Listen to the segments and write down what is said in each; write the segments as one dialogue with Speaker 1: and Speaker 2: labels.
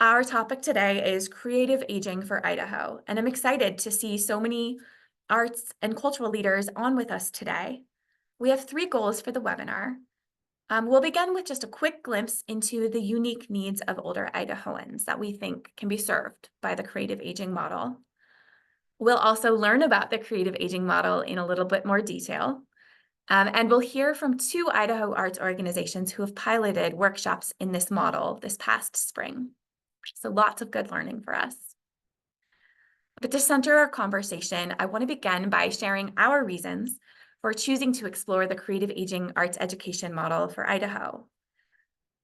Speaker 1: Our topic today is creative aging for Idaho, and I'm excited to see so many arts and cultural leaders on with us today. We have three goals for the webinar. We'll begin with just a quick glimpse into the unique needs of older Idahoans that we think can be served by the creative aging model. We'll also learn about the creative aging model in a little bit more detail. And we'll hear from two Idaho arts organizations who have piloted workshops in this model this past spring. So lots of good learning for us. But to center our conversation, I want to begin by sharing our reasons for choosing to explore the creative aging arts education model for Idaho.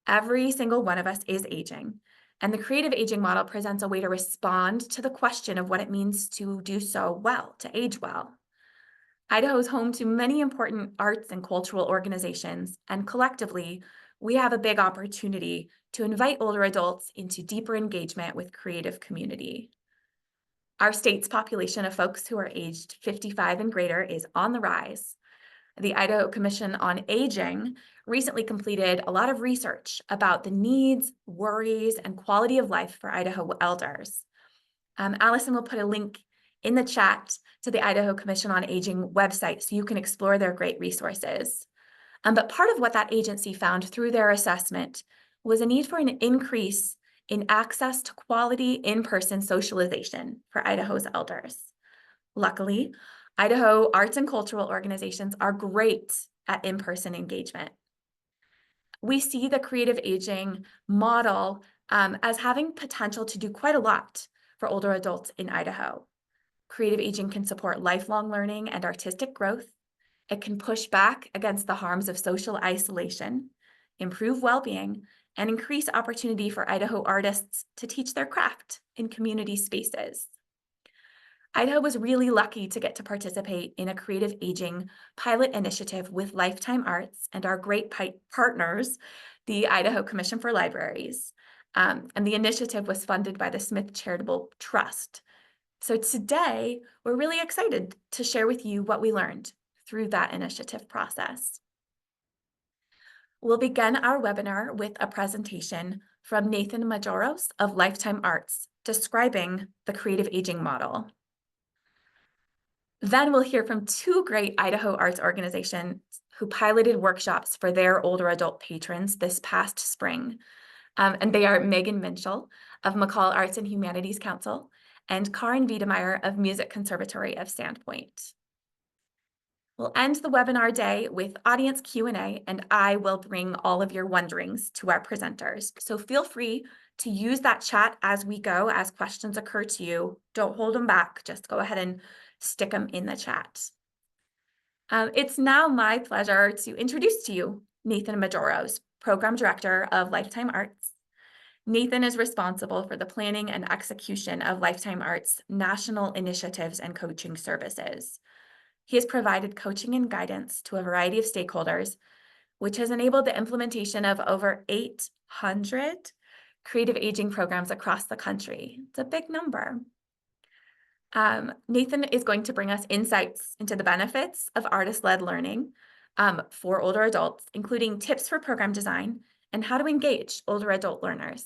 Speaker 1: Every single one of us is aging, and the creative aging model presents a way to respond to the question of what it means to do so well, to age well. Idaho is home to many important arts and cultural organizations, and collectively, we have a big opportunity to invite older adults into deeper engagement with creative community. Our state's population of folks who are aged 55 and greater is on the rise. The Idaho Commission on Aging recently completed a lot of research about the needs, worries, and quality of life for Idaho elders. Allison will put a link in the chat to the Idaho Commission on Aging website so you can explore their great resources. But part of what that agency found through their assessment was a need for an increase in access to quality in-person socialization for Idaho's elders. Luckily, Idaho arts and cultural organizations are great at in-person engagement. We see the creative aging model as having potential to do quite a lot for older adults in Idaho. Creative aging can support lifelong learning and artistic growth. It can push back against the harms of social isolation, improve well-being, and increase opportunity for Idaho artists to teach their craft in community spaces. Idaho was really lucky to get to participate in a creative aging pilot initiative with Lifetime Arts and our great partners, the Idaho Commission for Libraries. And the initiative was funded by the Smith Charitable Trust. So today, we're really excited to share with you what we learned through that initiative process. We'll begin our webinar with a presentation from Nathan Majoros of Lifetime Arts describing the creative aging model. Then we'll hear from two great Idaho arts organizations who piloted workshops for their older adult patrons this past spring. And they are Megan Minshall of McCall Arts and Humanities Council and Karin Wiedemeyer of Music Conservatory of Sandpoint. We'll end the webinar day with audience Q&A, and I will bring all of your wonderings to our presenters. So feel free to use that chat as we go, as questions occur to you. Don't hold them back, just go ahead and stick them in the chat. It's now my pleasure to introduce to you Nathan Majoros, Program Director of Lifetime Arts. Nathan is responsible for the planning and execution of Lifetime Arts' national initiatives and coaching services. He has provided coaching and guidance to a variety of stakeholders, which has enabled the implementation of over 800 creative aging programs across the country. It's a big number. Nathan is going to bring us insights into the benefits of artist-led learning for older adults, including tips for program design and how to engage older adult learners.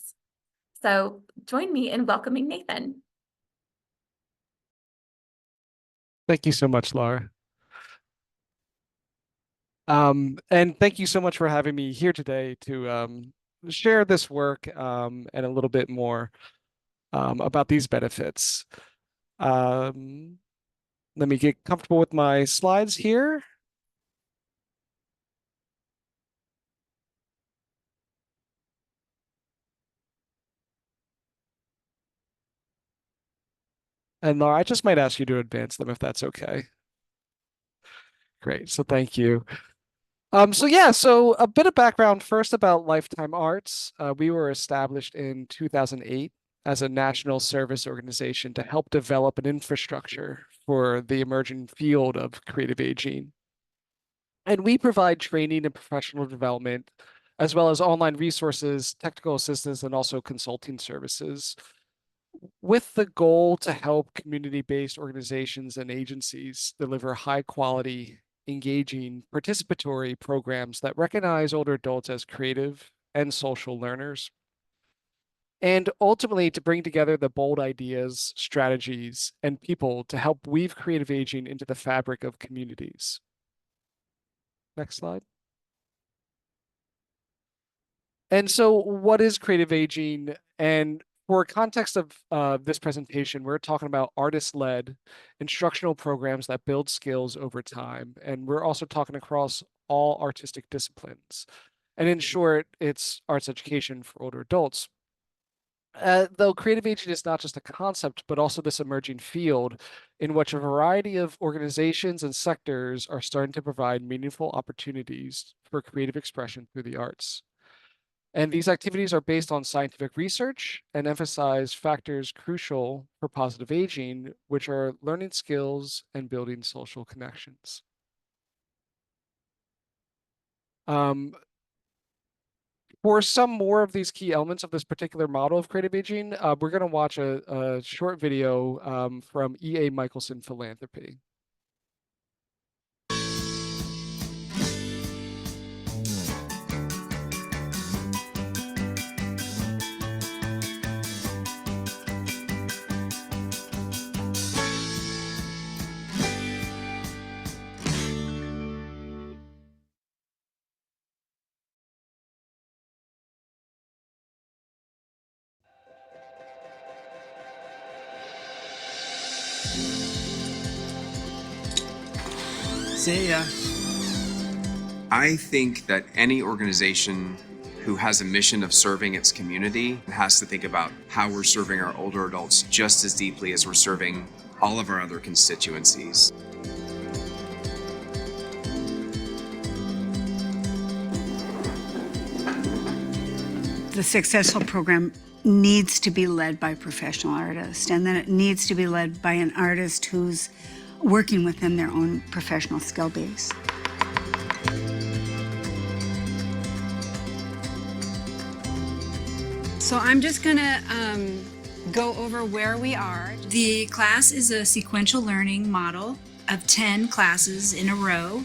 Speaker 1: So join me in welcoming Nathan.
Speaker 2: Thank you so much, Laura. And thank you so much for having me here today to share this work and a little bit more about these benefits. Let me get comfortable with my slides here. And Laura, I just might ask you to advance them if that's okay. Great, so thank you. So a bit of background first about Lifetime Arts. We were established in 2008 as a national service organization to help develop an infrastructure for the emerging field of creative aging. And we provide training and professional development, as well as online resources, technical assistance, and also consulting services, with the goal to help community-based organizations and agencies deliver high-quality, engaging, participatory programs that recognize older adults as creative and social learners. and ultimately to bring together the bold ideas, strategies, and people to help weave creative aging into the fabric of communities. Next slide. And so what is creative aging? And for context of this presentation, we're talking about artist-led instructional programs that build skills over time. And we're also talking across all artistic disciplines. And in short, it's arts education for older adults. Though creative aging is not just a concept, but also this emerging field in which a variety of organizations and sectors are starting to provide meaningful opportunities for creative expression through the arts. And these activities are based on scientific research and emphasize factors crucial for positive aging, which are learning skills and building social connections. Um, for some more of these key elements of this particular model of creative aging, we're going to watch a short video from E.A. Michelson Philanthropy.
Speaker 3: See ya.
Speaker 4: I think that any organization who has a mission of serving its community has to think about how we're serving our older adults just as deeply as we're serving all of our other constituencies.
Speaker 3: The successful program needs to be led by professional artists, and then it needs to be led by an artist who's working within their own professional skill base.
Speaker 5: So I'm just gonna go over where we are. The class is a sequential learning model of 10 classes in a row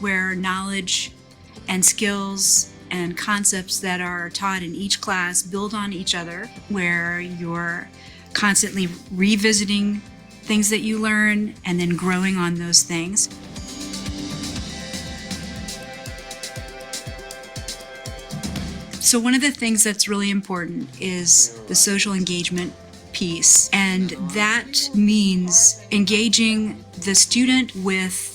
Speaker 5: where knowledge and skills and concepts that are taught in each class build on each other, where you're constantly revisiting things that you learn and then growing on those things. So one of the things that's really important is the social engagement piece, and that means engaging the student with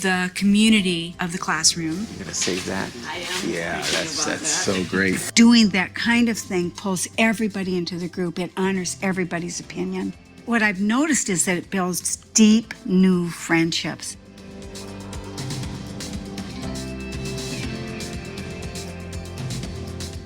Speaker 5: the community of the classroom.
Speaker 6: You're gonna save that? I am. Yeah, that's so great.
Speaker 3: Doing that kind of thing pulls everybody into the group. It honors everybody's opinion. What I've noticed is that it builds deep new friendships.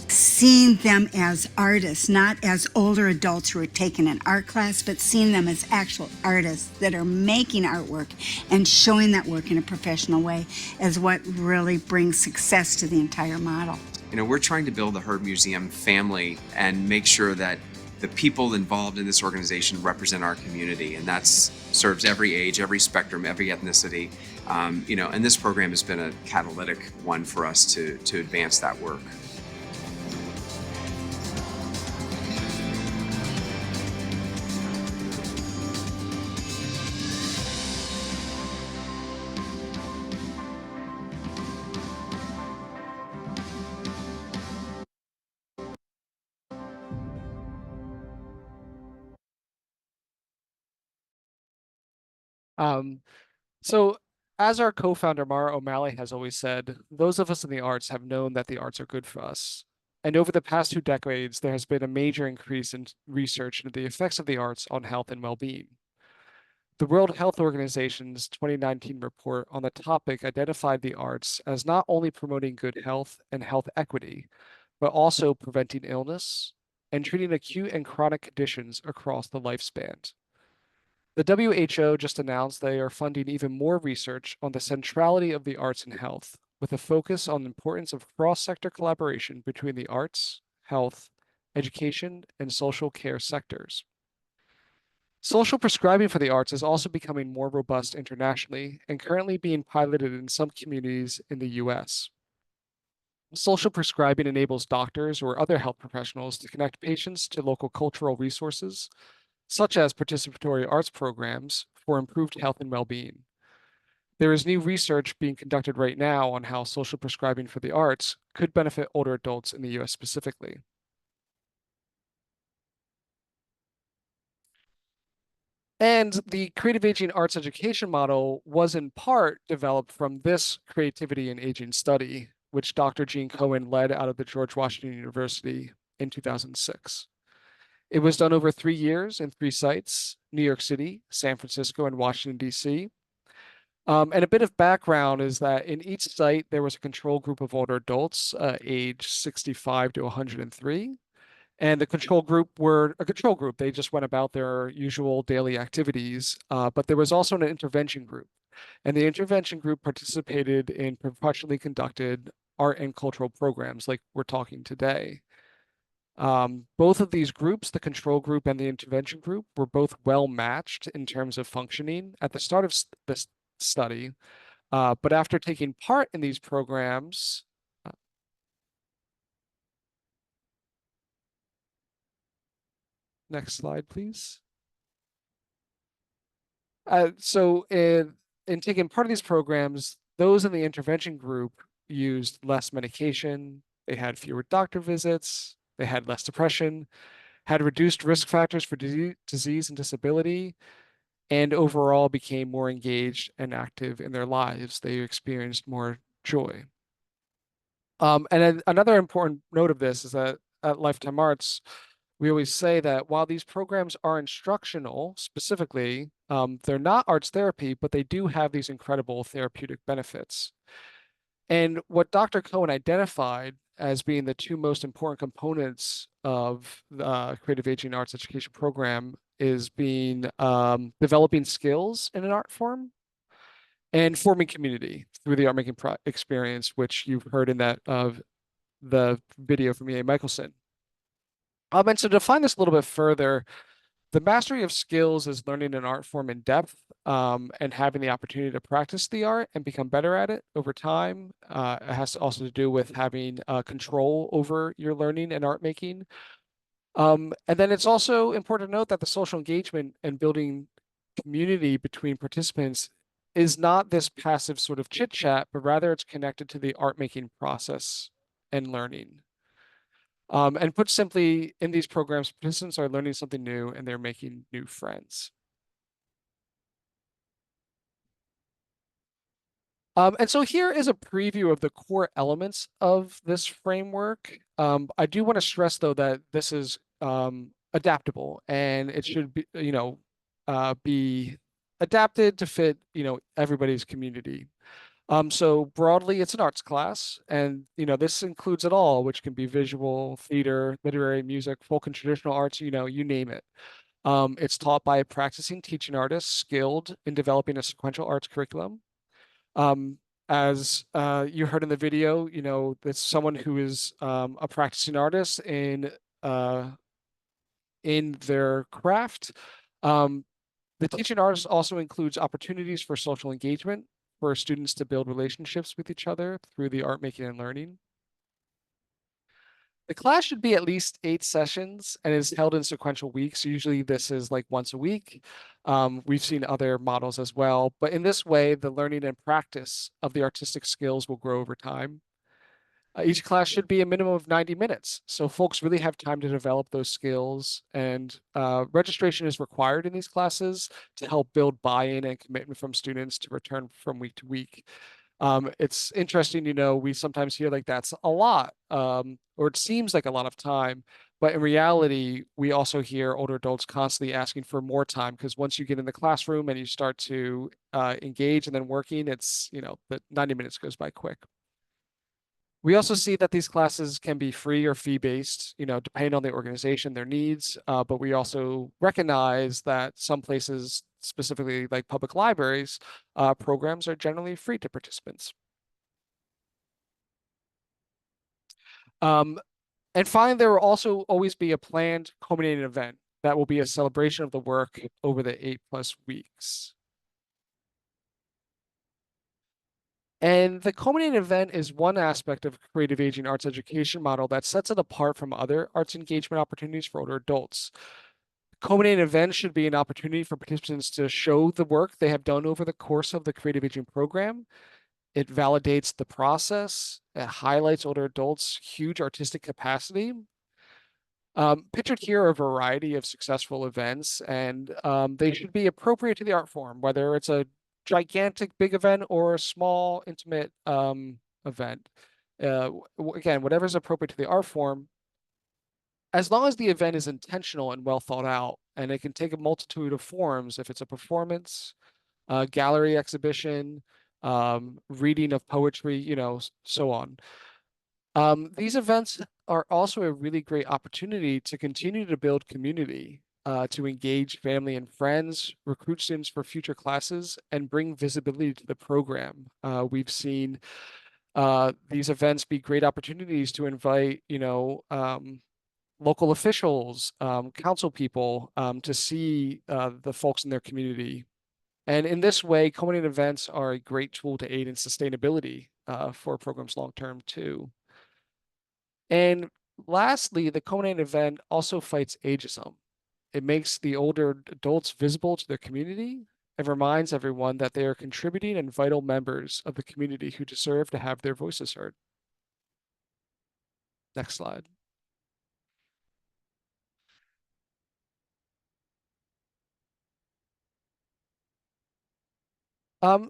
Speaker 3: Seeing them as artists, not as older adults who are taking an art class, but seeing them as actual artists that are making artwork and showing that work in a professional way is what really brings success to the entire model.
Speaker 4: You know, we're trying to build the Herd Museum family and make sure that the people involved in this organization represent our community, and that serves every age, every spectrum, every ethnicity. You know, and this program has been a catalytic one for us to advance that work.
Speaker 2: So as our co-founder Mara O'Malley has always said, those of us in the arts have known that the arts are good for us. And over the past 2 decades, there has been a major increase in research into the effects of the arts on health and well-being. The World Health Organization's 2019 report on the topic identified the arts as not only promoting good health and health equity, but also preventing illness and treating acute and chronic conditions across the lifespan. The WHO just announced they are funding even more research on the centrality of the arts in health, with a focus on the importance of cross-sector collaboration between the arts, health, education, and social care sectors. Social prescribing for the arts is also becoming more robust internationally and currently being piloted in some communities in the US. Social prescribing enables doctors or other health professionals to connect patients to local cultural resources, such as participatory arts programs, for improved health and well-being. There is new research being conducted right now on how social prescribing for the arts could benefit older adults in the US specifically. And the creative aging arts education model was in part developed from this creativity and aging study, which Dr. Gene Cohen led out of the George Washington University in 2006. It was done over 3 years in 3 sites, New York City, San Francisco, and Washington, D.C. And a bit of background is that in each site, there was a control group of older adults, age 65 to 103. And the control group were a control group. They just went about their usual daily activities. But there was also an intervention group. And the intervention group participated in professionally conducted art and cultural programs like we're talking today. Both of these groups, the control group and the intervention group, were both well matched in terms of functioning at the start of this study. But after taking part in these programs, next slide, please. So in taking part of these programs, those in the intervention group used less medication, they had fewer doctor visits, they had less depression, had reduced risk factors for disease and disability, and overall became more engaged and active in their lives. They experienced more joy. And then another important note of this is that at Lifetime Arts, we always say that while these programs are instructional specifically, they're not arts therapy, but they do have these incredible therapeutic benefits. And what Dr. Cohen identified as being the 2 most important components of the creative aging arts education program is being developing skills in an art form and forming community through the art making experience, which you've heard in that of the video from E.A. Michelson. And to define this a little bit further, the mastery of skills is learning an art form in depth and having the opportunity to practice the art and become better at it over time. It has also to do with having control over your learning and art making. And then it's also important to note that the social engagement and building community between participants is not this passive sort of chit chat, but rather it's connected to the art making process and learning. And put simply, in these programs, participants are learning something new and they're making new friends. And so here is a preview of the core elements of this framework. I do want to stress, though, that this is adaptable and it should be, be adapted to fit, everybody's community. So broadly, it's an arts class, and this includes it all, which can be visual, theater, literary, music, folk and traditional arts, you name it. It's taught by a practicing teaching artist skilled in developing a sequential arts curriculum. As you heard in the video, it's someone who is a practicing artist in their craft. The teaching artist also includes opportunities for social engagement for students to build relationships with each other through the art making and learning. The class should be at least 8 sessions and is held in sequential weeks. Usually this is like once a week. We've seen other models as well, but in this way, the learning and practice of the artistic skills will grow over time. Each class should be a minimum of 90 minutes. So folks really have time to develop those skills, and registration is required in these classes to help build buy-in and commitment from students to return from week to week. It's interesting, we sometimes hear like that's a lot, or it seems like a lot of time, but in reality, we also hear older adults constantly asking for more time because once you get in the classroom and you start to engage and then working, it's, the 90 minutes goes by quick. We also see that these classes can be free or fee-based, depending on the organization, their needs, but we also recognize that some places, specifically like public libraries, programs are generally free to participants. And finally, there will also always be a planned culminating event that will be a celebration of the work over the 8+ weeks. And the culminating event is one aspect of creative aging arts education model that sets it apart from other arts engagement opportunities for older adults. Culminating event should be an opportunity for participants to show the work they have done over the course of the creative aging program. It validates the process. It highlights older adults' huge artistic capacity. Pictured here are a variety of successful events, and they should be appropriate to the art form, whether it's a gigantic big event or a small, intimate event. Again, whatever's appropriate to the art form, as long as the event is intentional and well thought out, and it can take a multitude of forms. If it's a performance, a gallery exhibition, reading of poetry, so on. These events are also a really great opportunity to continue to build community, to engage family and friends, recruit students for future classes, and bring visibility to the program. We've seen these events be great opportunities to invite, local officials, council people, to see the folks in their community. And in this way, culminating events are a great tool to aid in sustainability for programs long term too. And lastly, the culminating event also fights ageism. It makes the older adults visible to their community and reminds everyone that they are contributing and vital members of the community who deserve to have their voices heard. Next slide.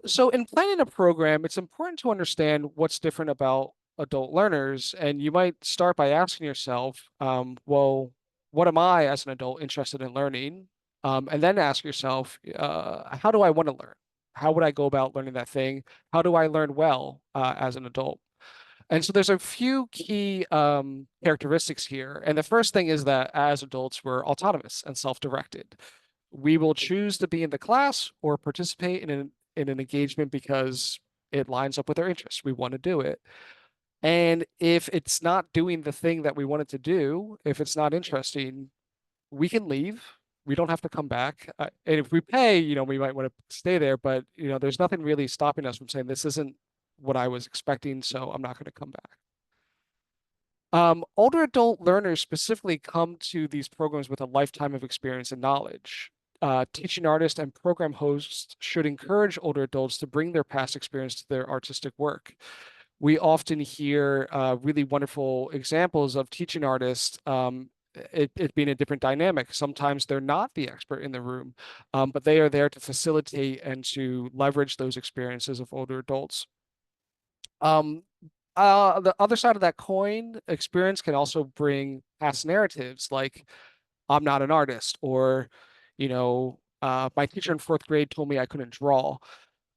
Speaker 2: So in planning a program, it's important to understand what's different about adult learners. And you might start by asking yourself, well, what am I as an adult interested in learning? And then ask yourself, how do I want to learn? How would I go about learning that thing? How do I learn well as an adult? And so there's a few key characteristics here. And the first thing is that as adults, we're autonomous and self-directed. We will choose to be in the class or participate in an engagement because it lines up with our interests. We want to do it. And if it's not doing the thing that we want it to do, if it's not interesting, we can leave. We don't have to come back. And if we pay, we might want to stay there, but there's nothing really stopping us from saying this isn't what I was expecting, so I'm not going to come back. Older adult learners specifically come to these programs with a lifetime of experience and knowledge. Teaching artists and program hosts should encourage older adults to bring their past experience to their artistic work. We often hear really wonderful examples of teaching artists, it being a different dynamic. Sometimes they're not the expert in the room, but they are there to facilitate and to leverage those experiences of older adults. The other side of that coin, experience can also bring past narratives like, I'm not an artist, or, my teacher in fourth grade told me I couldn't draw.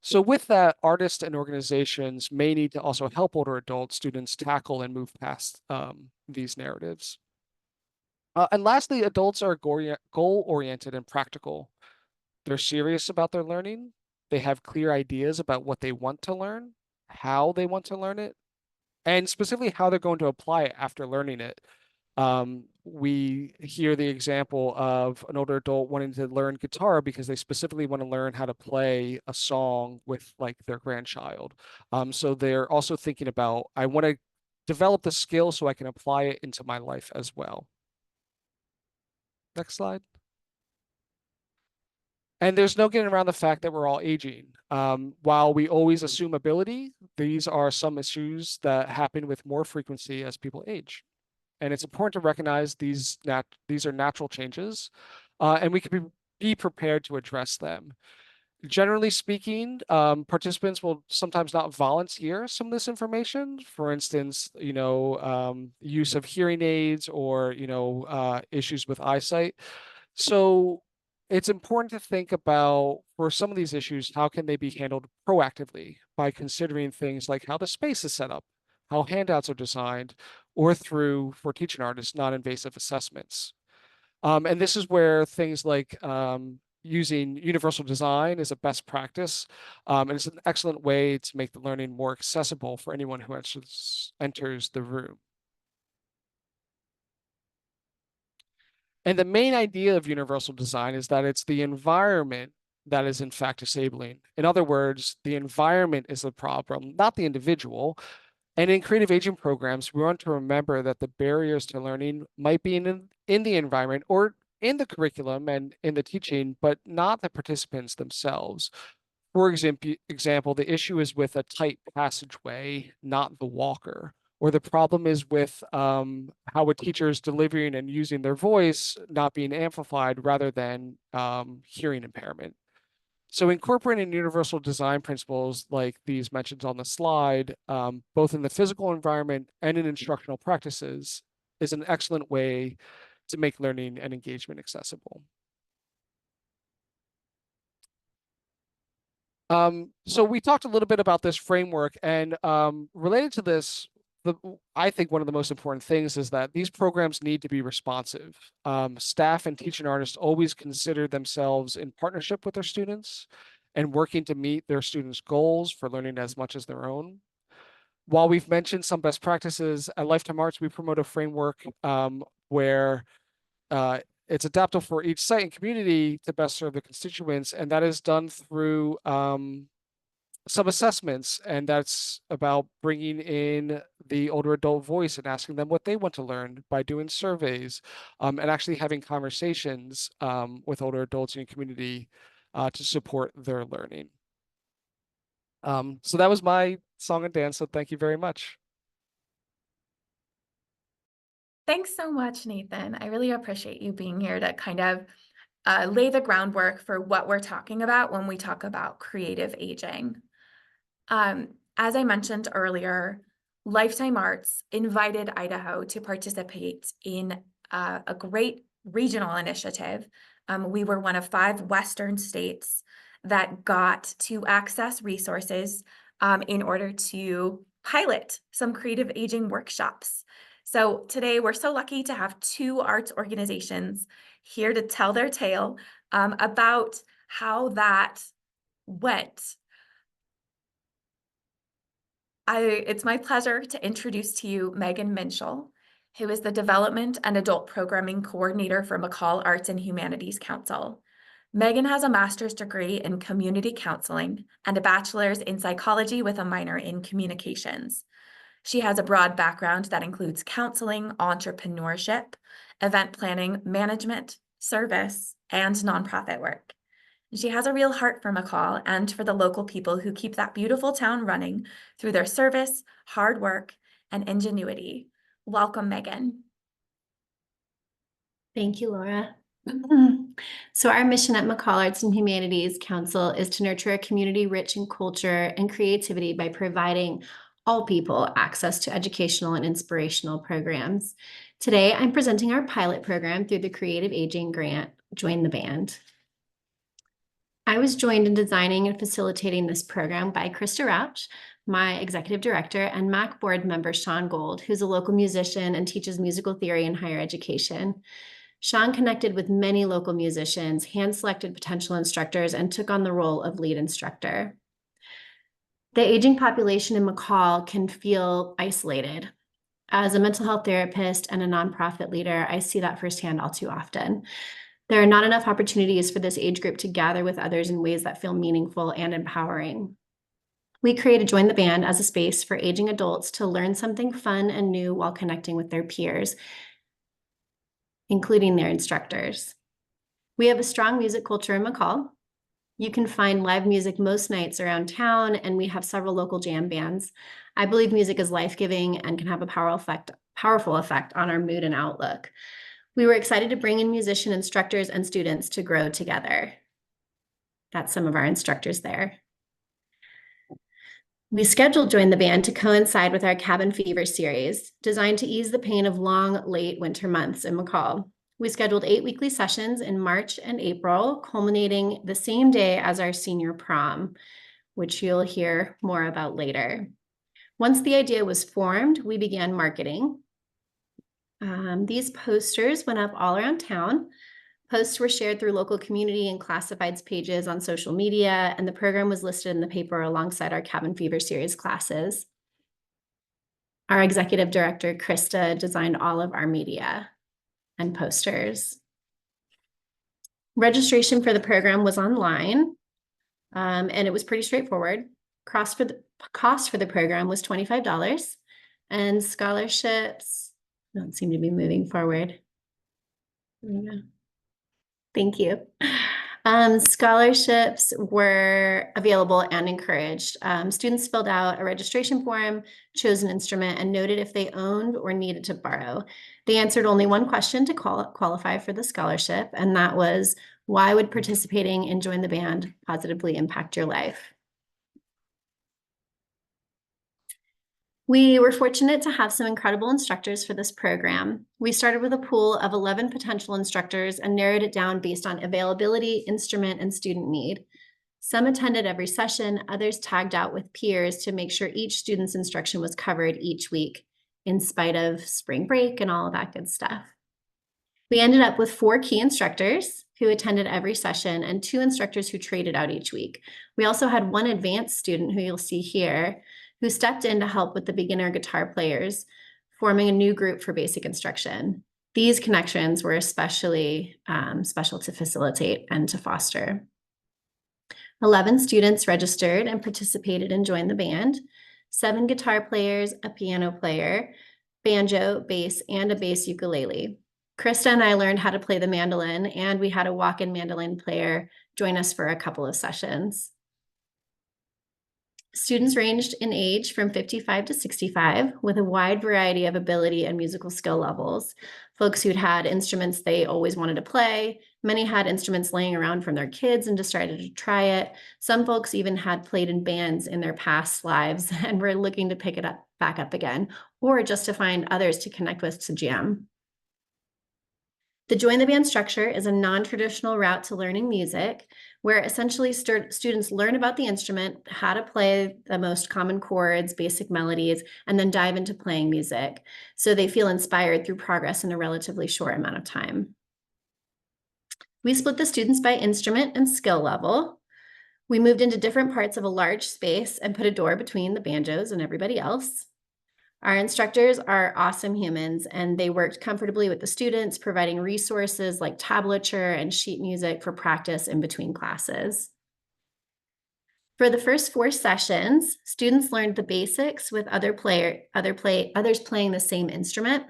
Speaker 2: So with that, artists and organizations may need to also help older adult students tackle and move past these narratives. And lastly, adults are goal-oriented and practical. They're serious about their learning. They have clear ideas about what they want to learn, how they want to learn it, and specifically how they're going to apply it after learning it. We hear the example of an older adult wanting to learn guitar because they specifically want to learn how to play a song with like their grandchild. So they're also thinking about, I want to develop the skill so I can apply it into my life as well. Next slide. And there's no getting around the fact that we're all aging. While we always assume ability, these are some issues that happen with more frequency as people age. And it's important to recognize these are natural changes, and we can be prepared to address them. Generally speaking, participants will sometimes not volunteer some of this information. For instance, use of hearing aids or, issues with eyesight. So it's important to think about, for some of these issues, how can they be handled proactively by considering things like how the space is set up, how handouts are designed, or through, for teaching artists, non-invasive assessments. And this is where things like using universal design is a best practice. And it's an excellent way to make the learning more accessible for anyone who enters the room. And the main idea of universal design is that it's the environment that is in fact disabling. In other words, the environment is the problem, not the individual. And in creative aging programs, we want to remember that the barriers to learning might be in the environment or in the curriculum and in the teaching, but not the participants themselves. For example, the issue is with a tight passageway, not the walker. Or the problem is with how a teacher is delivering and using their voice not being amplified rather than hearing impairment. So incorporating universal design principles like these mentioned on the slide, both in the physical environment and in instructional practices, is an excellent way to make learning and engagement accessible. So we talked a little bit about this framework, and related to this, I think one of the most important things is that these programs need to be responsive. Staff and teaching artists always consider themselves in partnership with their students and working to meet their students' goals for learning as much as their own. While we've mentioned some best practices, at Lifetime Arts, we promote a framework where it's adaptable for each site and community to best serve the constituents, and that is done through some assessments, and that's about bringing in the older adult voice and asking them what they want to learn by doing surveys, and actually having conversations with older adults in your community to support their learning. So that was my song and dance, so thank you very much.
Speaker 1: Thanks so much, Nathan. I really appreciate you being here to kind of lay the groundwork for what we're talking about when we talk about creative aging. As I mentioned earlier, Lifetime Arts invited Idaho to participate in a great regional initiative. We were one of 5 Western states that got to access resources in order to pilot some creative aging workshops. So today we're so lucky to have 2 arts organizations here to tell their tale about how that went. It's my pleasure to introduce to you Megan Minshall, who is the Development and Adult Programming Coordinator for McCall Arts and Humanities Council. Megan has a master's degree in community counseling and a bachelor's in psychology with a minor in communications. She has a broad background that includes counseling, entrepreneurship, event planning, management, service, and nonprofit work. She has a real heart for McCall and for the local people who keep that beautiful town running through their service, hard work, and ingenuity. Welcome, Megan.
Speaker 7: Thank you, Laura. So our mission at McCall Arts and Humanities Council is to nurture a community rich in culture and creativity by providing all people access to educational and inspirational programs. Today, I'm presenting our pilot program through the Creative Aging Grant, Join the Band. I was joined in designing and facilitating this program by Krista Rauch, my executive director, and MAC board member Sean Gold, who's a local musician and teaches musical theory in higher education. Sean connected with many local musicians, hand-selected potential instructors, and took on the role of lead instructor. The aging population in McCall can feel isolated. As a mental health therapist and a nonprofit leader, I see that firsthand all too often. There are not enough opportunities for this age group to gather with others in ways that feel meaningful and empowering. We created Join the Band as a space for aging adults to learn something fun and new while connecting with their peers, including their instructors. We have a strong music culture in McCall. You can find live music most nights around town, and we have several local jam bands. I believe music is life-giving and can have a powerful effect on our mood and outlook. We were excited to bring in musician instructors and students to grow together. That's some of our instructors there. We scheduled Join the Band to coincide with our Cabin Fever series, designed to ease the pain of long, late winter months in McCall. We scheduled 8 weekly sessions in March and April, culminating the same day as our senior prom, which you'll hear more about later. Once the idea was formed, we began marketing. These posters went up all around town. Posts were shared through local community and classifieds pages on social media, and the program was listed in the paper alongside our Cabin Fever series classes. Our executive director, Krista, designed all of our media and posters. Registration for the program was online. And it was pretty straightforward. Cost for the program was $25, and scholarships don't seem to be moving forward. There we go. Thank you. Scholarships were available and encouraged. Students filled out a registration form, chose an instrument, and noted if they owned or needed to borrow. They answered only one question to qualify for the scholarship, and that was, why would participating and join the band positively impact your life? We were fortunate to have some incredible instructors for this program. We started with a pool of 11 potential instructors and narrowed it down based on availability, instrument, and student need. Some attended every session, others tagged out with peers to make sure each student's instruction was covered each week, in spite of spring break and all of that good stuff. We ended up with 4 key instructors who attended every session and 2 instructors who traded out each week. We also had 1 advanced student who you'll see here, who stepped in to help with the beginner guitar players, forming a new group for basic instruction. These connections were especially special to facilitate and to foster. 11 students registered and participated and joined the band. 7 guitar players, a piano player, banjo, bass, and a bass ukulele. Krista and I learned how to play the mandolin, and we had a walk-in mandolin player join us for a couple of sessions. Students ranged in age from 55 to 65 with a wide variety of ability and musical skill levels. Folks who'd had instruments they always wanted to play. Many had instruments laying around from their kids and decided to try it. Some folks even had played in bands in their past lives and were looking to pick it up back up again, or just to find others to connect with to jam. The Join the Band structure is a non-traditional route to learning music, where essentially students learn about the instrument, how to play the most common chords, basic melodies, and then dive into playing music. So they feel inspired through progress in a relatively short amount of time. We split the students by instrument and skill level. We moved into different parts of a large space and put a door between the banjos and everybody else. Our instructors are awesome humans, and they worked comfortably with the students, providing resources like tablature and sheet music for practice in between classes. For the first 4 sessions, students learned the basics with others playing the same instrument.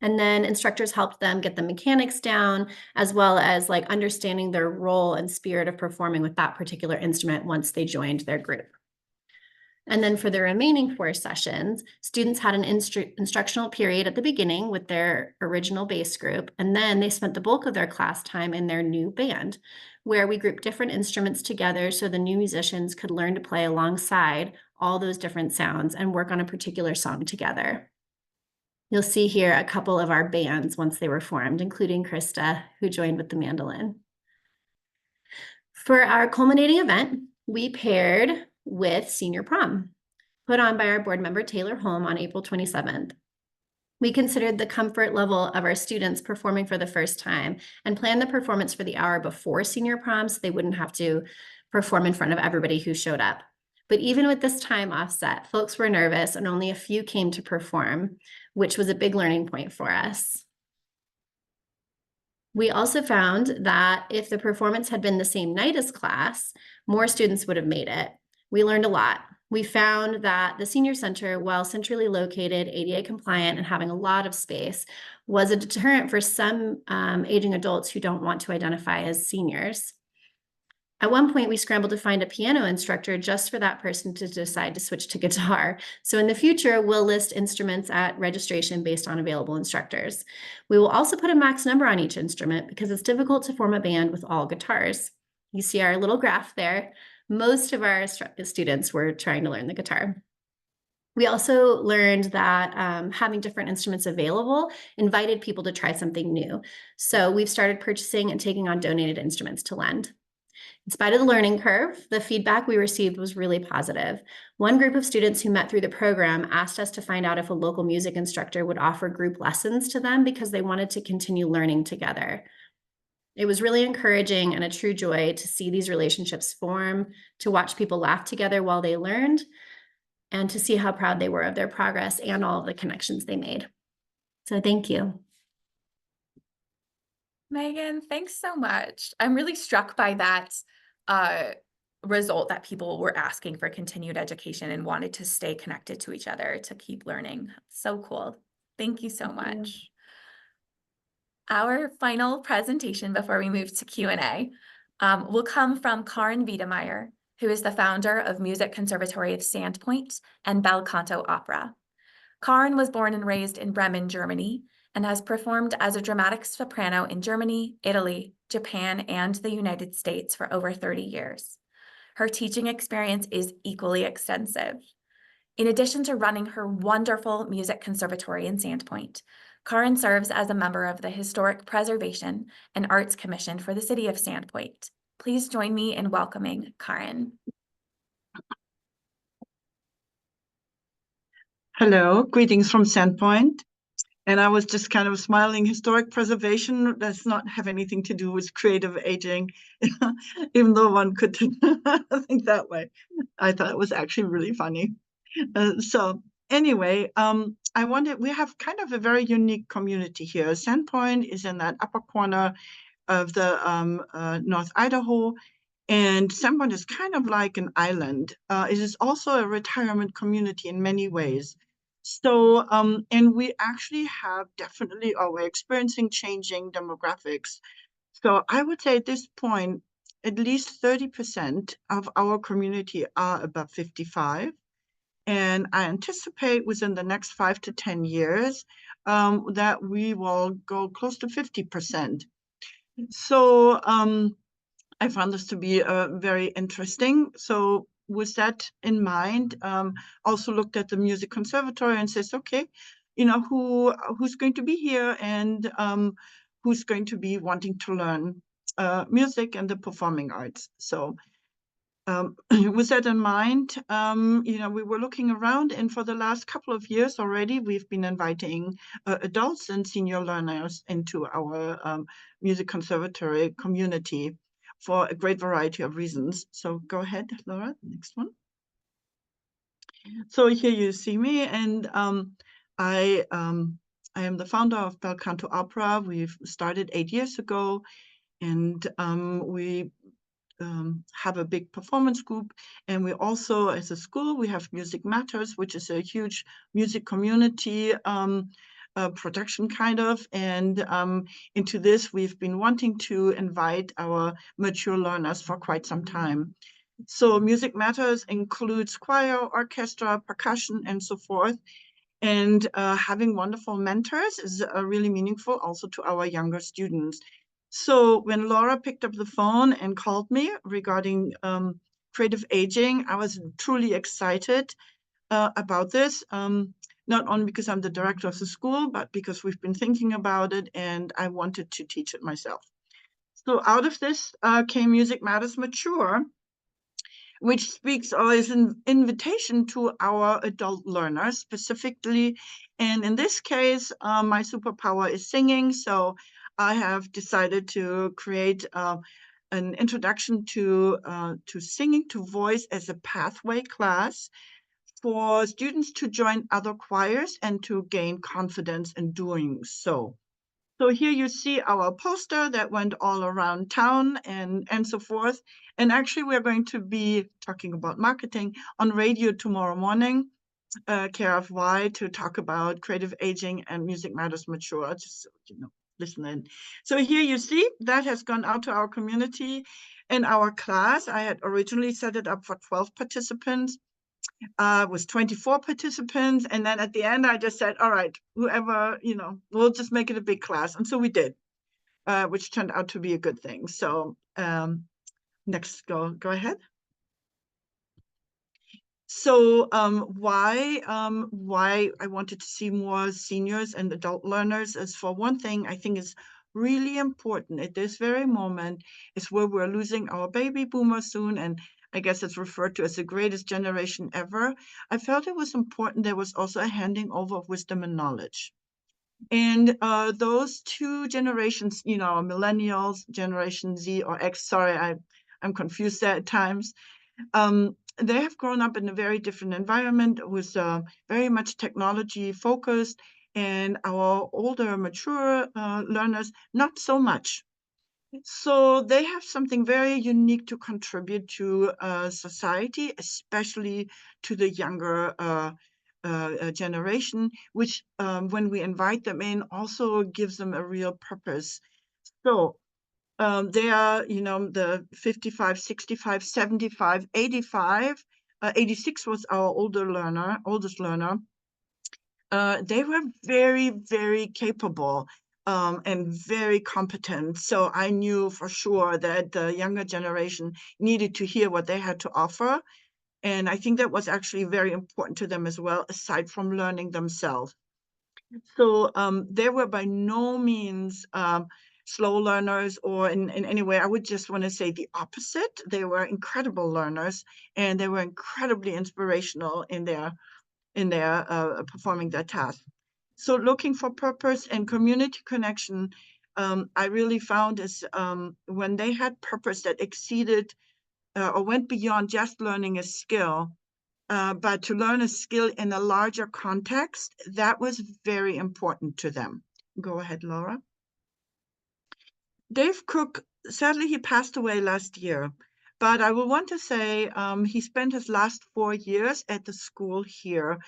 Speaker 7: And then instructors helped them get the mechanics down, as well as like understanding their role and spirit of performing with that particular instrument once they joined their group. And then for the remaining 4 sessions, students had an instructional period at the beginning with their original bass group, and then they spent the bulk of their class time in their new band, where we grouped different instruments together so the new musicians could learn to play alongside all those different sounds and work on a particular song together. You'll see here a couple of our bands once they were formed, including Krista, who joined with the mandolin. For our culminating event, we paired with senior prom, put on by our board member Taylor Holm on April 27th. We considered the comfort level of our students performing for the first time and planned the performance for the hour before senior prom so they wouldn't have to perform in front of everybody who showed up. But even with this time offset, folks were nervous and only a few came to perform, which was a big learning point for us. We also found that if the performance had been the same night as class, more students would have made it. We learned a lot. We found that the senior center, while centrally located, ADA compliant, and having a lot of space, was a deterrent for some aging adults who don't want to identify as seniors. At one point, we scrambled to find a piano instructor just for that person to decide to switch to guitar. So in the future, we'll list instruments at registration based on available instructors. We will also put a max number on each instrument because it's difficult to form a band with all guitars. You see our little graph there. Most of our students were trying to learn the guitar. We also learned that having different instruments available invited people to try something new. So we've started purchasing and taking on donated instruments to lend. In spite of the learning curve, the feedback we received was really positive. One group of students who met through the program asked us to find out if a local music instructor would offer group lessons to them because they wanted to continue learning together. It was really encouraging and a true joy to see these relationships form, to watch people laugh together while they learned, and to see how proud they were of their progress and all of the connections they made. So thank you.
Speaker 1: Megan, thanks so much. I'm really struck by that result that people were asking for continued education and wanted to stay connected to each other to keep learning. So cool. Thank you so much. Our final presentation before we move to Q&A will come from Karin Wiedemeyer, who is the founder of Music Conservatory of Sandpoint and Bel Canto Opera. Karin was born and raised in Bremen, Germany, and has performed as a dramatic soprano in Germany, Italy, Japan, and the United States for over 30 years. Her teaching experience is equally extensive. In addition to running her wonderful music conservatory in Sandpoint, Karin serves as a member of the Historic Preservation and Arts Commission for the city of Sandpoint. Please join me in welcoming Karin.
Speaker 8: Hello, greetings from Sandpoint. And I was just kind of smiling. Historic preservation does not have anything to do with creative aging, even though one could think that way. I thought it was actually really funny. So anyway, we have kind of a very unique community here. Sandpoint is in that upper corner of the North Idaho, and Sandpoint is kind of like an island. It is also a retirement community in many ways. So, and we actually have definitely, we're experiencing changing demographics. So I would say at this point, at least 30% of our community are above 55. And I anticipate within the next 5 to 10 years that we will go close to 50%. So I found this to be very interesting. So with that in mind, also looked at the Music Conservatory and says, okay, you know, who's going to be here and who's going to be wanting to learn music and the performing arts. So with that in mind, you know, we were looking around, and for the last couple of years already, we've been inviting adults and senior learners into our Music Conservatory community for a great variety of reasons. So go ahead, Laura, next one. So here you see me, and I am the founder of Bel Canto Opera. We've started 8 years ago, and we have a big performance group, and we also, as a school, we have Music Matters, which is a huge music community production kind of, and into this we've been wanting to invite our mature learners for quite some time. So Music Matters includes choir, orchestra, percussion, and so forth. And having wonderful mentors is really meaningful also to our younger students. So when Laura picked up the phone and called me regarding creative aging, I was truly excited about this, not only because I'm the director of the school, but because we've been thinking about it and I wanted to teach it myself. So out of this came Music Matters Mature, which speaks or is an invitation to our adult learners specifically. And in this case, my superpower is singing. So I have decided to create an introduction to singing, to voice as a pathway class for students to join other choirs and to gain confidence in doing so. So here you see our poster that went all around town and so forth. And actually, we're going to be talking about marketing on radio tomorrow morning, KRFY, to talk about creative aging and Music Matters Mature, just so you know, listen in. So here you see that has gone out to our community. In our class, I had originally set it up for 12 participants. Was 24 participants, and then at the end I just said, all right, whoever, you know, we'll just make it a big class. And so we did, which turned out to be a good thing. So next, go ahead. So why I wanted to see more seniors and adult learners is, for one thing, I think is really important at this very moment is where we're losing our baby boomers soon, and I guess it's referred to as the greatest generation ever. I felt it was important there was also a handing over of wisdom and knowledge. And those two generations, you know, millennials, Generation Z or X, sorry, I'm confused there at times. They have grown up in a very different environment with very much technology focused, and our older, mature learners, not so much. So they have something very unique to contribute to society, especially to the younger generation, which when we invite them in also gives them a real purpose. So they are, the 55, 65, 75, 85, 86 was our oldest learner. They were very, very capable and very competent. So I knew for sure that the younger generation needed to hear what they had to offer. And I think that was actually very important to them as well, aside from learning themselves. So they were by no means slow learners or in any way. I would just want to say the opposite. They were incredible learners, and they were incredibly inspirational in their performing their task. So looking for purpose and community connection, I really found is when they had purpose that exceeded or went beyond just learning a skill, but to learn a skill in a larger context, that was very important to them. Go ahead, Laura. Dave Cook, sadly, he passed away last year, but I will want to say he spent his last 4 years at the school here,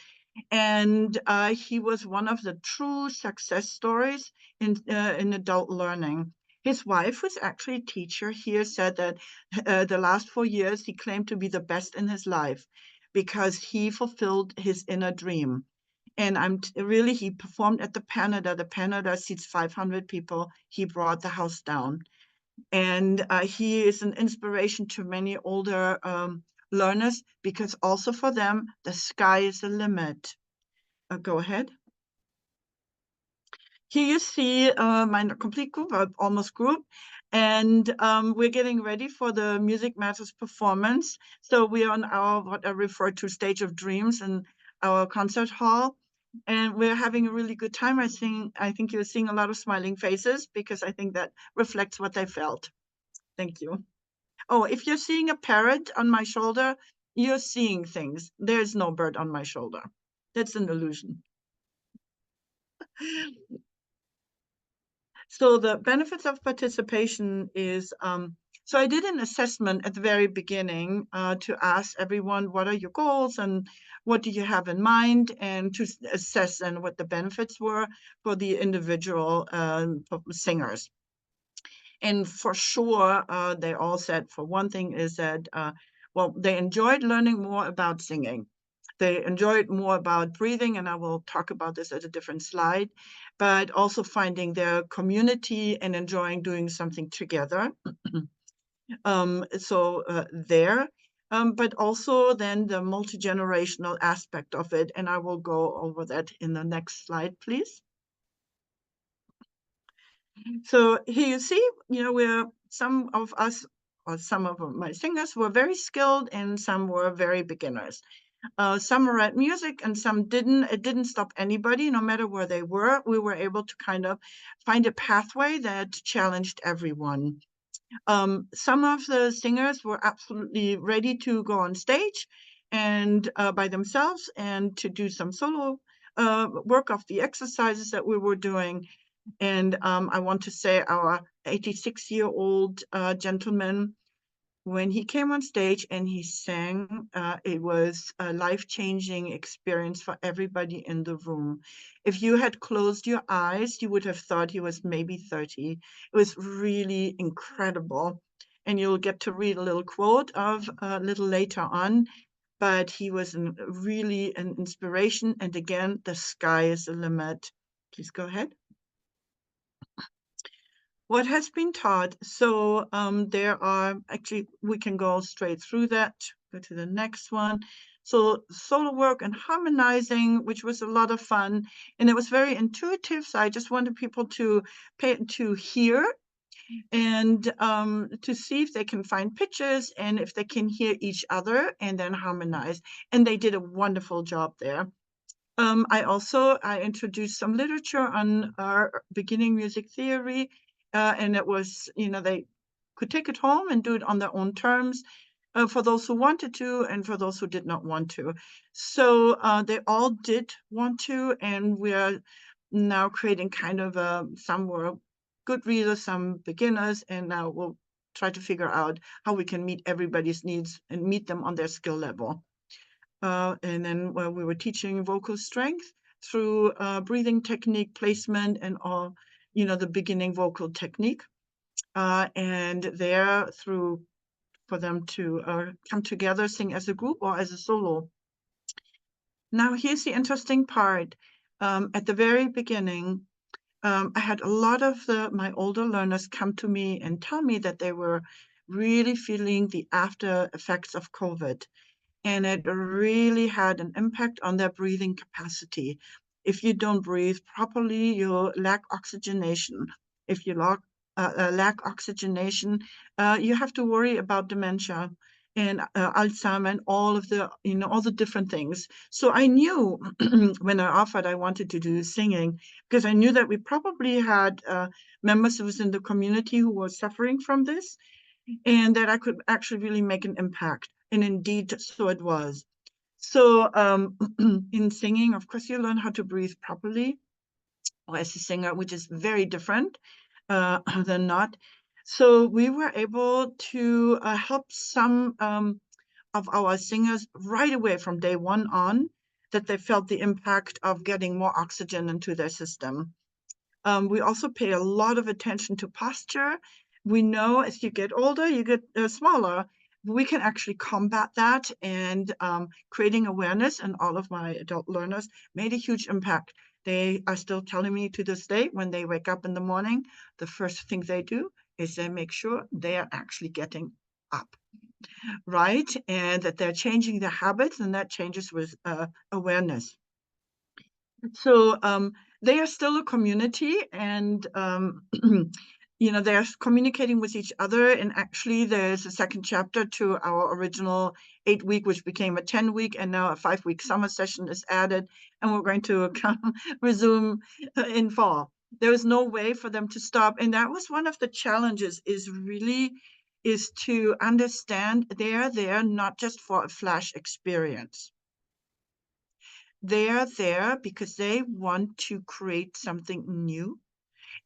Speaker 8: and he was one of the true success stories in adult learning. His wife was actually a teacher here, said that the last 4 years he claimed to be the best in his life because he fulfilled his inner dream. And really, he performed at the Canada. The Canada seats 500 people. He brought the house down. And he is an inspiration to many older learners because also for them, the sky is the limit. Go ahead. Here you see my complete group, almost group, and we're getting ready for the Music Matters performance. So we're on our, what I refer to, stage of dreams in our concert hall, and we're having a really good time. I think you're seeing a lot of smiling faces because I think that reflects what they felt. Thank you. Oh, if you're seeing a parrot on my shoulder, you're seeing things. There's no bird on my shoulder. That's an illusion. So the benefits of participation is, so I did an assessment at the very beginning to ask everyone, what are your goals and what do you have in mind, and to assess and what the benefits were for the individual singers. And for sure, they all said, for one thing, is that, well, they enjoyed learning more about singing. They enjoyed more about breathing, and I will talk about this at a different slide, but also finding their community and enjoying doing something together. But also then the multi-generational aspect of it, and I will go over that in the next slide, please. So here you see, where some of us, or some of my singers, were very skilled and some were very beginners. Some were at music and some didn't. It didn't stop anybody, no matter where they were. We were able to kind of find a pathway that challenged everyone. Some of the singers were absolutely ready to go on stage and by themselves and to do some solo work of the exercises that we were doing. And I want to say our 86-year-old gentleman, when he came on stage and he sang, it was a life-changing experience for everybody in the room. If you had closed your eyes, you would have thought he was maybe 30. It was really incredible. And you'll get to read a little quote of a little later on, but he was really an inspiration. And again, the sky is the limit. Please go ahead. What has been taught, so there are, actually, we can go straight through that, go to the next one. So solo work and harmonizing, which was a lot of fun, and it was very intuitive, so I just wanted people to hear and to see if they can find pitches and if they can hear each other and then harmonize, and they did a wonderful job there. I introduced some literature on our beginning music theory, and it was, they could take it home and do it on their own terms for those who wanted to and for those who did not want to. So they all did want to, and we are now creating kind of some were good readers, some beginners, and now we'll try to figure out how we can meet everybody's needs and meet them on their skill level. And then we were teaching vocal strength through breathing technique, placement, and all, the beginning vocal technique. And there for them to come together, sing as a group or as a solo. Now, here's the interesting part. At the very beginning, I had a lot of my older learners come to me and tell me that they were really feeling the after effects of COVID. And it really had an impact on their breathing capacity. If you don't breathe properly, you lack oxygenation. If you lack oxygenation, you have to worry about dementia and Alzheimer and all of the, all the different things. So I knew when I offered I wanted to do singing, because I knew that we probably had members within the community who were suffering from this, and that I could actually really make an impact. And indeed, so it was. So in singing, of course, you learn how to breathe properly, or as a singer, which is very different than not. So we were able to help some of our singers right away from day one on, that they felt the impact of getting more oxygen into their system. We also pay a lot of attention to posture. We know as you get older, you get smaller. We can actually combat that, and creating awareness, and all of my adult learners made a huge impact. They are still telling me to this day, when they wake up in the morning, the first thing they do is they make sure they are actually getting up, right? And that they're changing their habits, and that changes with awareness. So they are still a community, and they're communicating with each other. And actually, there's a second chapter to our original 8-week, which became a 10-week, and now a 5-week summer session is added, and we're going to resume in fall. There was no way for them to stop, and that was one of the challenges. Is to understand they are there not just for a flash experience. They are there because they want to create something new,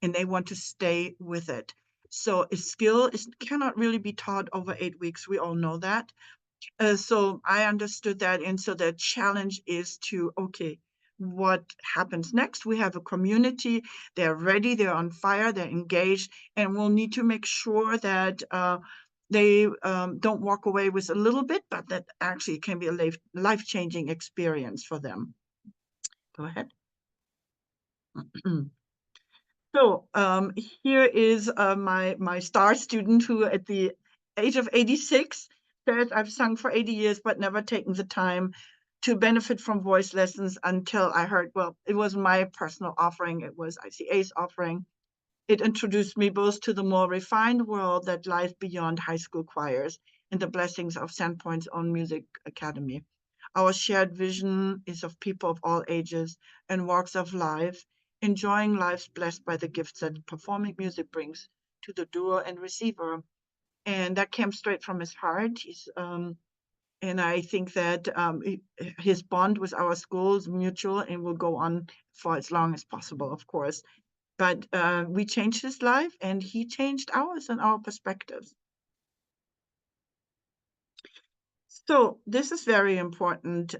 Speaker 8: and they want to stay with it. So a skill cannot really be taught over 8 weeks. We all know that. So I understood that. And so the challenge is to, okay, what happens next? We have a community. They're ready. They're on fire. They're engaged. And we'll need to make sure that they don't walk away with a little bit, but that actually can be a life-changing experience for them. Go ahead. So here is my star student, who at the age of 86 says, I've sung for 80 years, but never taken the time to benefit from voice lessons until I heard, well, it was my personal offering. It was ICA's offering. It introduced me both to the more refined world that lies beyond high school choirs and the blessings of Sandpoint's own music academy. Our shared vision is of people of all ages and walks of life, enjoying lives blessed by the gifts that performing music brings to the doer and receiver. And that came straight from his heart. And I think that his bond with our school is mutual and will go on for as long as possible, of course. But we changed his life, and he changed ours and our perspectives. So this is very important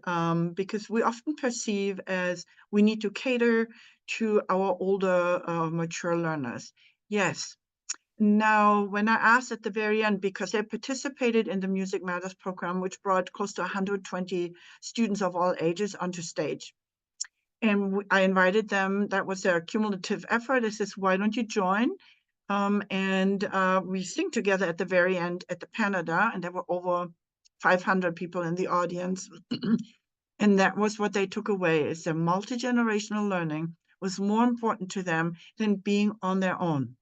Speaker 8: because we often perceive as we need to cater to our older, mature learners. Yes. Now, when I asked at the very end, because they participated in the Music Matters program, which brought close to 120 students of all ages onto stage. And I invited them, that was their cumulative effort. I says, why don't you join? And we sing together at the very end at the Canada, and there were over 500 people in the audience. And that was what they took away, is their multi-generational learning was more important to them than being on their own.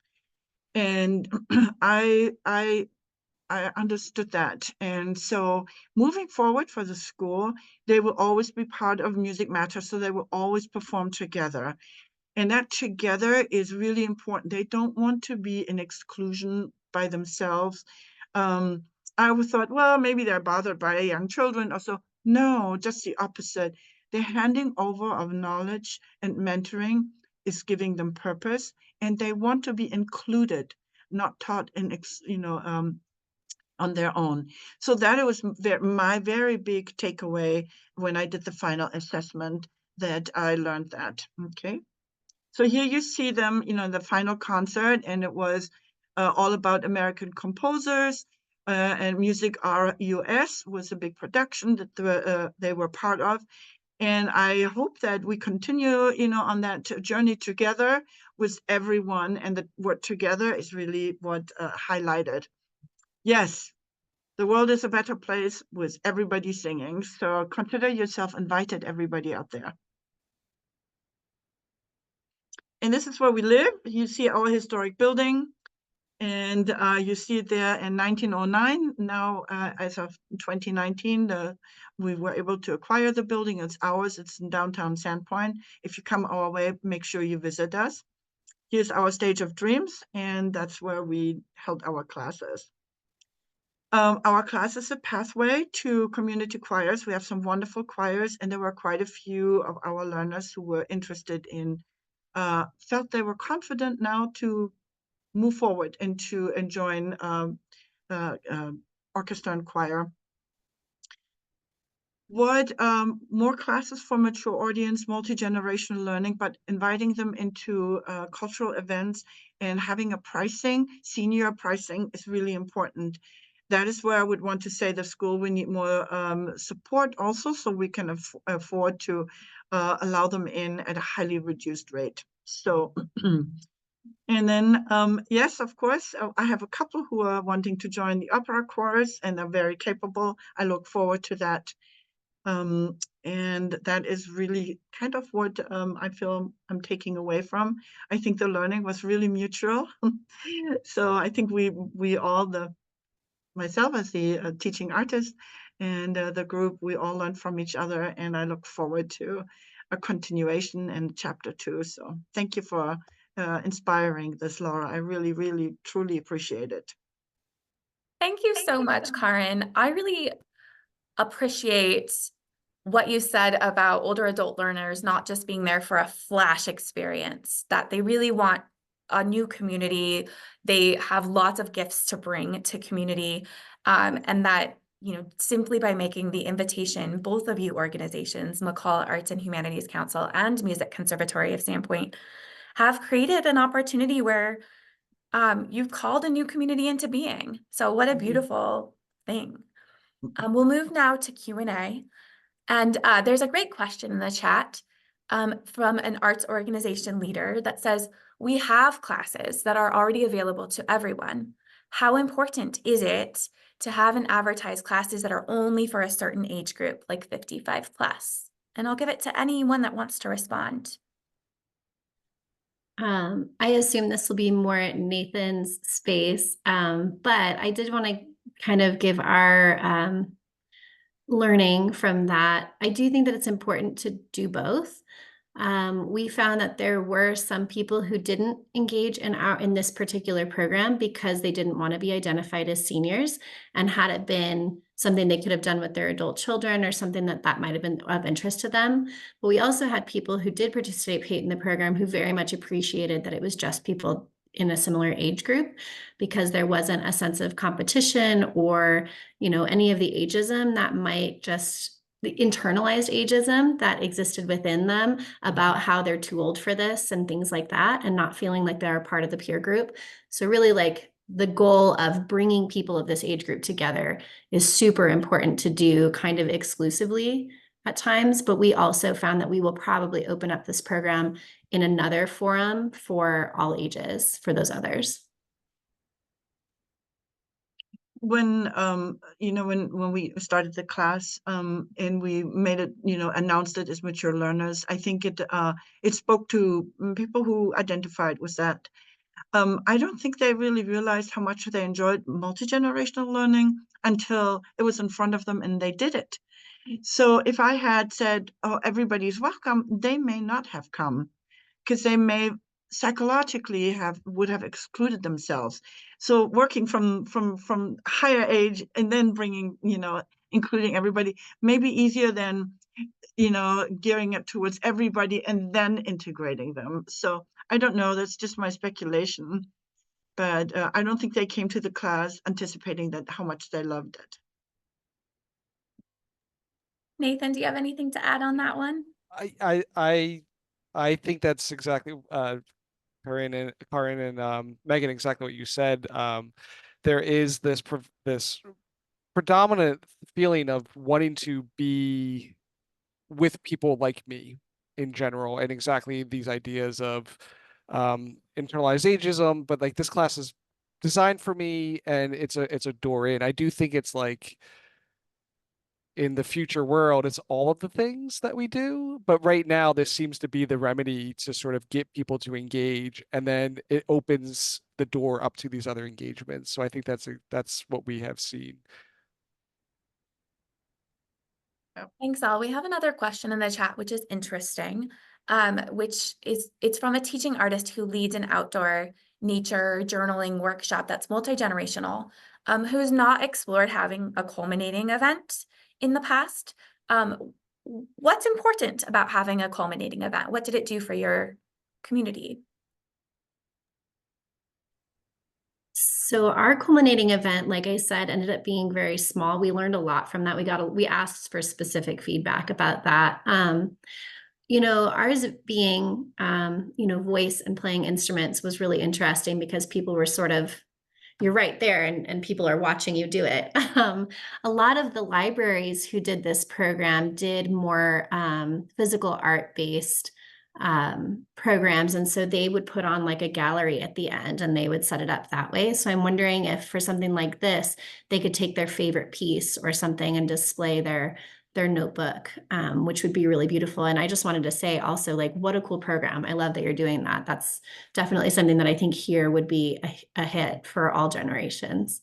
Speaker 8: And I understood that. And so moving forward for the school, they will always be part of Music Matters, so they will always perform together. And that together is really important. They don't want to be in exclusion by themselves. I always thought, well, maybe they're bothered by young children or so. No, just the opposite. They're handing over of knowledge and mentoring is giving them purpose, and they want to be included, not taught in on their own. So that was my very big takeaway when I did the final assessment, that I learned that. Okay. So here you see them, in the final concert, and it was all about American composers, and Music RUS was a big production that they were part of. And I hope that we continue, on that journey together with everyone, and the word together is really what highlighted. Yes, the world is a better place with everybody singing. So consider yourself invited, everybody out there. And this is where we live. You see our historic building, and you see it there in 1909. Now, as of 2019, we were able to acquire the building. It's ours. It's in downtown Sandpoint. If you come our way, make sure you visit us. Here's our Stage of Dreams, and that's where we held our classes. Our class is a pathway to community choirs. We have some wonderful choirs, and there were quite a few of our learners who were interested in, felt they were confident now to move forward and join orchestra and choir. What more classes for mature audience, multi-generational learning, but inviting them into cultural events and having a pricing, senior pricing is really important. That is where I would want to say the school, we need more support also, so we can afford to allow them in at a highly reduced rate. So, and then, yes, of course, I have a couple who are wanting to join the opera chorus, and they're very capable. I look forward to that. And that is really kind of what I feel I'm taking away from. I think the learning was really mutual. So I think we all, myself as the teaching artist and the group, we all learned from each other, and I look forward to a continuation in chapter 2. So thank you for inspiring this, Laura. I really, really, truly appreciate it.
Speaker 1: Thank you so much, Karen. I really appreciate what you said about older adult learners not just being there for a flash experience, that they really want a new community. They have lots of gifts to bring to community, and that, simply by making the invitation, both of you organizations, McCall Arts and Humanities Council and Music Conservatory of Sandpoint, have created an opportunity where you've called a new community into being. So what a beautiful thing. We'll move now to Q&A. And there's a great question in the chat from an arts organization leader that says, we have classes that are already available to everyone. How important is it to have and advertise classes that are only for a certain age group, like 55 plus? And I'll give it to anyone that wants to respond.
Speaker 7: I assume this will be more Nathan's space, but I did want to kind of give our learning from that. I do think that it's important to do both. We found that there were some people who didn't engage in this particular program because they didn't want to be identified as seniors, and had it been something they could have done with their adult children or something that might have been of interest to them. But we also had people who did participate in the program who very much appreciated that it was just people in a similar age group, because there wasn't a sense of competition or, any of the ageism that might just the internalized ageism that existed within them about how they're too old for this and things like that, and not feeling like they're a part of the peer group. So really, like, the goal of bringing people of this age group together is super important to do kind of exclusively at times, but we also found that we will probably open up this program in another forum for all ages for those others.
Speaker 8: When when we started the class, and we made it, announced it as mature learners, I think it spoke to people who identified with that. I don't think they really realized how much they enjoyed multi-generational learning until it was in front of them and they did it. So if I had said, oh, everybody's welcome, they may not have come, because they may psychologically would have excluded themselves. So working from higher age and then bringing, including everybody may be easier than gearing it towards everybody and then integrating them. So I don't know, that's just my speculation. But I don't think they came to the class anticipating that how much they loved it.
Speaker 1: Nathan, do you have anything to add on that one?
Speaker 2: I think that's exactly Karin and Megan, exactly what you said. There is this predominant feeling of wanting to be with people like me in general, and exactly these ideas of internalized ageism. But like this class is designed for me, and it's a door in. I do think it's like in the future world, it's all of the things that we do. But right now, this seems to be the remedy to sort of get people to engage, and then it opens the door up to these other engagements. So I think that's what we have seen.
Speaker 1: Thanks, all. We have another question in the chat, which is interesting, it's from a teaching artist who leads an outdoor nature journaling workshop that's multi-generational, who's not explored having a culminating event in the past. What's important about having a culminating event? What did it do for your community?
Speaker 7: So our culminating event, like I said, ended up being very small. We learned a lot from that. We asked for specific feedback about that. Ours being, voice and playing instruments was really interesting because people were sort of, you're right there and people are watching you do it. A lot of the libraries who did this program did more physical art based programs. And so they would put on like a gallery at the end and they would set it up that way. So I'm wondering if for something like this, they could take their favorite piece or something and display their notebook, which would be really beautiful. And I just wanted to say also, like, what a cool program. I love that you're doing that. That's definitely something that I think here would be a hit for all generations.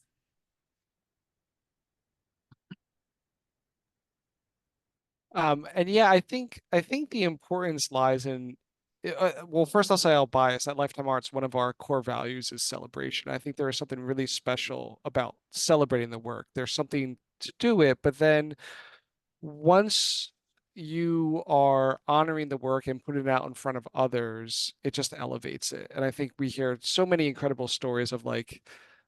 Speaker 2: And yeah, I think the importance lies in well, first I'll say I'll bias that Lifetime Arts, one of our core values is celebration. I think there is something really special about celebrating the work. There's something to do it, but then once you are honoring the work and putting it out in front of others, it just elevates it. And I think we hear so many incredible stories of like,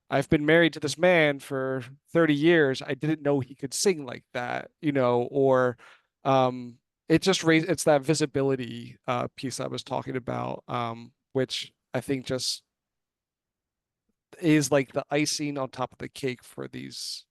Speaker 2: I've been married to this man for 30 years. I didn't know he could sing like that, or um, it's that visibility piece I was talking about, which I think just is like the icing on top of the cake for these.